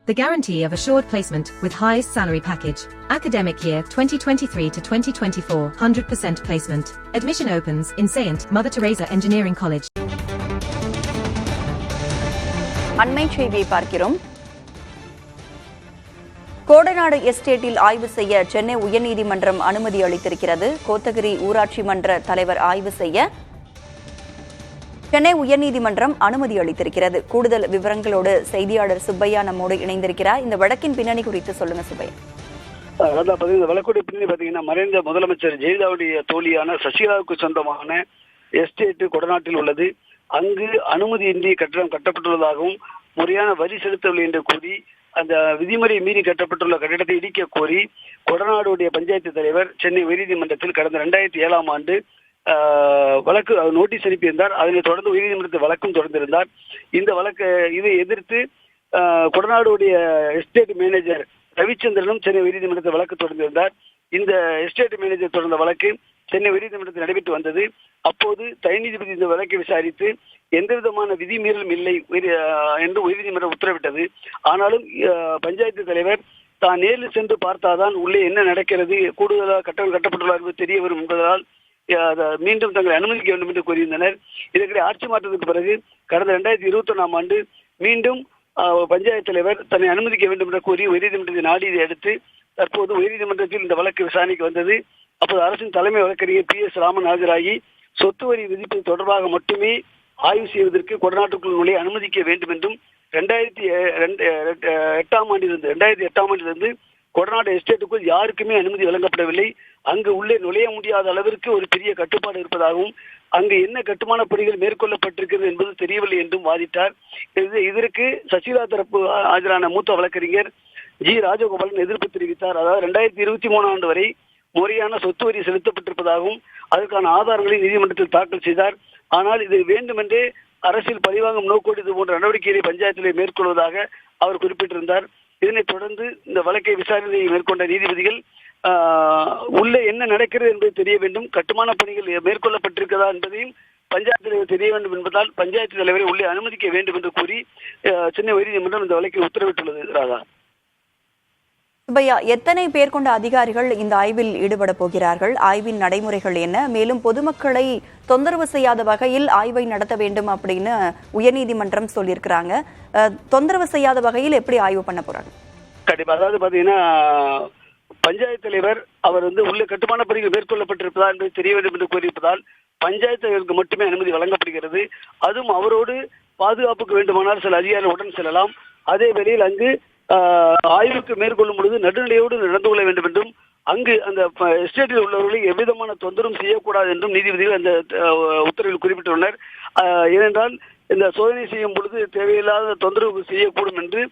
The guarantee of assured placement with highest salary package. Academic year 2023 to 2024, 100% placement. Admission opens in Saint Mother Teresa Engineering College. அண்மை செய்தியை பார்க்கிறோம். கோடநாடு எஸ்டேட்டில் ஆய்வு செய்ய சென்னை உயர்நீதிமன்றம் அனுமதி அளித்திருக்கிறது. கோத்தகிரி ஊராட்சி மன்ற தலைவர் ஆய்வு செய்ய சென்னை உயர்நீதிமன்றம் அனுமதி அளித்திருக்கிறது. கூடுதல் விவரங்களோடு செய்தியாளர் சுப்பையா நம்மோடு இணைந்திருக்கிறார். இந்த வழக்கின் பின்னணி குறித்து சொல்லுங்க சுப்பையா. இந்த வழக்குடைய பின்னணி பாத்தீங்கன்னா, மறைந்த முதலமைச்சர் ஜெயலலிதாவுடைய தோழியான சசிகலாவுக்கு சொந்தமான எஸ்டேட் கொடநாட்டில் உள்ளது. அங்கு அனுமதியின்றி கட்டடம் கட்டப்பட்டுள்ளதாகவும் முறையான வரி செலுத்தவில்லை என்று கூறி அந்த விதிமுறை மீறி கட்டப்பட்டுள்ள கட்டிடத்தை இடிக்க கோரி கொடநாடுடைய பஞ்சாயத்து தலைவர் சென்னை உயர்நீதிமன்றத்தில் கடந்த 2007ஆம் ஆண்டு வழக்கு நோட்டீஸ் அனுப்பியிருந்தார். அதனை தொடர்ந்து உயர்நீதிமன்றத்தில் வழக்கும் தொடர்ந்திருந்தார். இந்த வழக்கு இதை எதிர்த்து கொடநாடுடைய எஸ்டேட் மேனேஜர் ரவிச்சந்திரனும் சென்னை உயர்நீதிமன்றத்தில் வழக்கு தொடர்ந்திருந்தார். இந்த எஸ்டேட் மேனேஜர் தொடர்ந்த வழக்கு சென்னை உயர்நீதிமன்றத்தில் நடைபெற்று வந்தது. அப்போது தனிநீதிபதி இந்த வழக்கை விசாரித்து எந்தவிதமான விதிமீறலும் இல்லை என்று உயர்நீதிமன்றம் உத்தரவிட்டது. ஆனாலும் பஞ்சாயத்து தலைவர் தான் நேரில் சென்று பார்த்தாதான் உள்ளே என்ன நடக்கிறது, கூடுதலாக கட்டடம் கட்டப்பட்டுள்ளார் என்பது தெரிய வரும் என்பதால் மீண்டும் தங்களை அனுமதிக்க வேண்டும் என்று கூறியிருந்தனர். இதற்கிடையே ஆட்சி மாற்றத்திற்கு பிறகு கடந்த 2021ஆம் ஆண்டு மீண்டும் பஞ்சாயத்து தலைவர் தன்னை அனுமதிக்க வேண்டும் என்று கூறி உயர்நீதிமன்றத்தை நாடியதை அடுத்து தற்போது உயர்நீதிமன்றத்தில் இந்த வழக்கு விசாரணைக்கு வந்தது. அப்போது அரசின் தலைமை வழக்கறிஞர் PS ராமன் ஆஜராகி சொத்து வரி விதிப்பு தொடர்பாக மட்டுமே ஆய்வு செய்வதற்கு கொடநாட்டுக்குள் நுழைய அனுமதிக்க வேண்டும் என்றும் 2008ஆம் ஆண்டிலிருந்து கொடநாடு எஸ்டேட்டுக்குள் யாருக்குமே அனுமதி வழங்கப்படவில்லை. அங்கு உள்ளே நுழைய முடியாத அளவிற்கு ஒரு பெரிய கட்டுப்பாடு இருப்பதாகவும் அங்கு என்ன கட்டுமான பணிகள் மேற்கொள்ளப்பட்டிருக்கிறது என்பது தெரியவில்லை என்றும் வாதிட்டார். இதற்கு சசிகலா தரப்பு ஆஜரான மூத்த வழக்கறிஞர் G. ராஜகோபாலன் எதிர்ப்பு தெரிவித்தார். அதாவது 2023ஆம் ஆண்டு வரை முறையான சொத்து வரி செலுத்தப்பட்டிருப்பதாகவும் அதற்கான ஆதாரங்களை நீதிமன்றத்தில் தாக்கல் செய்தார். ஆனால் இது வேண்டுமென்றே அரசியல் பழிவாங்கும் நோக்கோடு இது போன்ற நடவடிக்கைகளை பஞ்சாயத்திலே மேற்கொள்வதாக அவர் குறிப்பிட்டிருந்தார். இதனைத் தொடர்ந்து இந்த வழக்கை விசாரணையை மேற்கொண்ட நீதிபதிகள் உள்ளே என்ன நடக்கிறது என்பது தெரிய வேண்டும், கட்டுமான பணிகள் மேற்கொள்ளப்பட்டிருக்கிறதா என்பதையும் பஞ்சாயத்து தலைவர் தெரிய வேண்டும் என்பதால் பஞ்சாயத்து தலைவரை உள்ளே அனுமதிக்க வேண்டும் என்று கூறி சென்னை உயர்நீதிமன்றம் இந்த வழக்கை உத்தரவிட்டுள்ளது. ராதா, சுப்பையா, எத்தனை பேர் கொண்ட அதிகாரிகள் இந்த ஆய்வில் ஈடுபட போகிறார்கள்? ஆய்வின் நடைமுறைகள் என்ன? மேலும் பொதுமக்களை தொந்தரவு செய்யாத வகையில் ஆய்வை நடத்த வேண்டும் அப்படின்னு உயர்நீதிமன்றம் சொல்லியிருக்கிறாங்க. தொந்தரவு செய்யாத வகையில் எப்படி ஆய்வு பண்ண போறாங்க? கண்டிப்பா. அதாவது பாத்தீங்கன்னா, பஞ்சாயத்து தலைவர் அவர் உள்ளே கட்டுமான பணிகள் மேற்கொள்ளப்பட்டிருப்பதா என்பது தெரிய வேண்டும் என்று கூறியிருப்பதால் பஞ்சாயத்து தலைவருக்கு மட்டுமே அனுமதி வழங்கப்படுகிறது. அதுவும் அவரோடு பாதுகாப்புக்கு வேண்டுமானால் சில அதிகாரிகள் உடன் செல்லலாம். அதே வேளையில் அங்கு ஆய்வுக்கு மேற்கொள்ளும் பொழுது நடுநிலையோடு நடந்து கொள்ள வேண்டும் என்றும் அங்கு அந்த எஸ்டேட்டில் உள்ளவர்களை எவ்விதமான தொந்தரவும் செய்யக்கூடாது என்றும் நீதிபதிகள் அந்த உத்தரவில் குறிப்பிட்டுள்ளனர். ஏனென்றால் இந்த சோதனை செய்யும் பொழுது தேவையில்லாத தொந்தரவு செய்யக்கூடும் என்று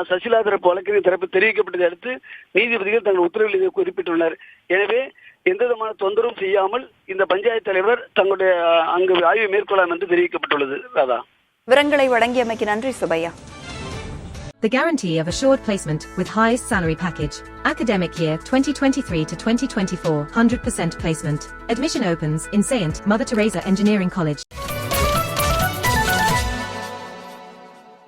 சசிகலா தரப்பு வழக்கறிஞர் தரப்பு தெரிவிக்கப்பட்டதை அடுத்து நீதிபதிகள் தங்கள் உத்தரவில் இதை குறிப்பிட்டுள்ளனர். எனவே எந்த விதமான தொந்தரவும் செய்யாமல் இந்த பஞ்சாயத்து தலைவர் தங்களுடைய அங்கு ஆய்வை மேற்கொள்ளலாம் என்று தெரிவிக்கப்பட்டுள்ளது. ராதா, விவரங்களை வழங்கியமைக்கு நன்றி Subbaiah. The guarantee of assured placement with highest salary package. Academic year 2023 to 2024, 100% placement. Admission opens in Saint Mother Teresa Engineering College.